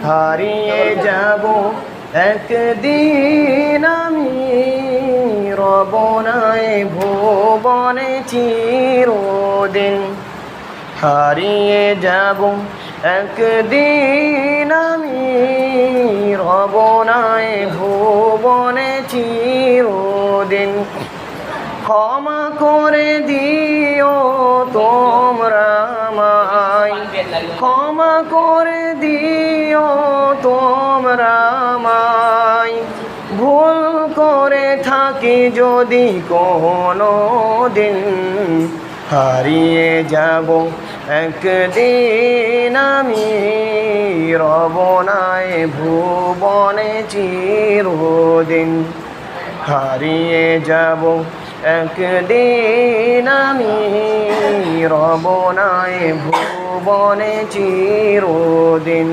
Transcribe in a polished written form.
হারিয়ে যাব একদিন আমি, রব নাই ভুবনে চিরদিন। হারিয়ে যাব একদিন আমি, রব নাই ভুবনে চিরদিন। ক্ষমা করে দিও তোমরা আমায়, ক্ষমা করে দিও তোমরা আমায়, ভুল করে থাকি যদি কোনো দিন। হারিয়ে যাব একদিন আমি, রব নাই ভুবনে চিরদিন। হারিয়ে যাব একদিন আমি, রব নাই ভুবনে চিরদিন।